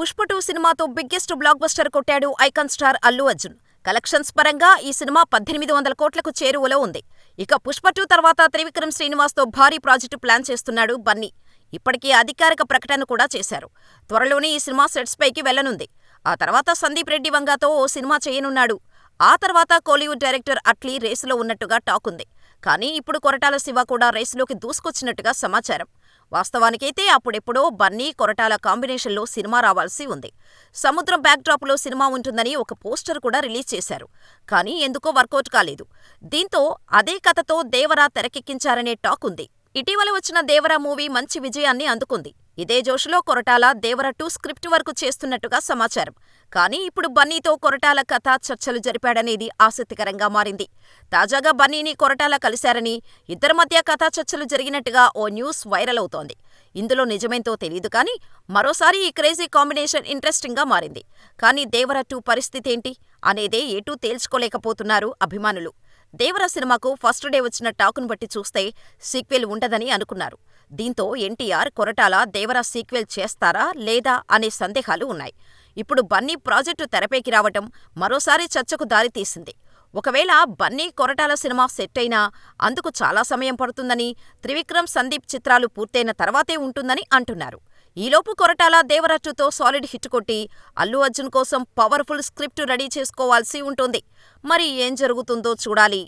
పుష్ప 2 సినిమాతో biggest block buster కొట్టాడు icon star Allu Arjun. Collections పరంగా ఈ సినిమా 1800 కోట్లకు చేరువలో ఉంది. ఇక పుష్ప 2 తర్వాత త్రివిక్రమ్ శ్రీనివాస్తో భారీ ప్రాజెక్టు ప్లాన్ చేస్తున్నాడు బన్నీ. ఇప్పటికే అధికారిక ప్రకటన కూడా చేశారు. త్వరలోనే ఈ సినిమా సెట్స్ పైకి వెళ్లనుంది. ఆ తర్వాత సందీప్ రెడ్డి వంగాతో ఓ సినిమా చేయనున్నాడు. ఆ తర్వాత కోలీవుడ్ డైరెక్టర్ అట్లీ రేసులో ఉన్నట్టుగా టాక్ ఉంది. కానీ ఇప్పుడు కొరటాల శివ కూడా రేసులోకి దూసుకొచ్చినట్టుగా సమాచారం. వాస్తవానికైతే అప్పుడెప్పుడో బన్నీ, కొరటాల కాంబినేషన్లో సినిమా రావాల్సి ఉంది. సముద్రం బ్యాక్డ్రాప్లో సినిమా ఉంటుందని ఒక పోస్టర్ కూడా రిలీజ్ చేశారు. కానీ ఎందుకో వర్కౌట్ కాలేదు. దీంతో అదే కథతో దేవర తెరకెక్కించారనే టాక్ ఉంది. ఇటీవల వచ్చిన దేవర మూవీ మంచి విజయాన్ని అందుకుంది. ఇదే జోషులో కొరటాల దేవర 2 స్క్రిప్ట్ వర్క్ చేస్తున్నట్టుగా సమాచారం. కానీ ఇప్పుడు బన్నీతో కొరటాల కథ చర్చలు జరిపాడనేది ఆసక్తికరంగా మారింది. తాజాగా బన్నీని కొరటాల కలిశారని, ఇద్దరి మధ్య కథా చర్చలు జరిగినట్టుగా ఓ న్యూస్ వైరల్ అవుతోంది. ఇందులో నిజమేంతో తెలీదు కానీ మరోసారి ఈ క్రేజీ కాంబినేషన్ ఇంట్రెస్టింగ్గా మారింది. కానీ దేవర 2 పరిస్థితేంటి అనేదే ఎటూ తేల్చుకోలేకపోతున్నారు అభిమానులు. దేవర సినిమాకు ఫస్ట్ డే వచ్చిన టాకును బట్టి చూస్తే సీక్వెల్ ఉండదని అనుకున్నారు. దీంతో ఎన్టీఆర్, కొరటాల దేవర సీక్వెల్ చేస్తారా లేదా అనే సందేహాలు ఉన్నాయి. ఇప్పుడు బన్నీ ప్రాజెక్టు తెరపైకి రావటం మరోసారి చర్చకు దారితీసింది. ఒకవేళ బన్నీ, కొరటాల సినిమా సెట్ అయినా అందుకు చాలా సమయం పడుతుందని, త్రివిక్రమ్, సందీప్ చిత్రాలు పూర్తయిన తర్వాతే ఉంటుందని అంటున్నారు. ఈలోపు కొరటాల దేవర 2తో సాలిడ్ హిట్ కొట్టి అల్లు అర్జున్ కోసం పవర్ఫుల్ స్క్రిప్ట్ రెడీ చేసుకోవాల్సి ఉంటుంది. మరి ఏం జరుగుతుందో చూడాలి.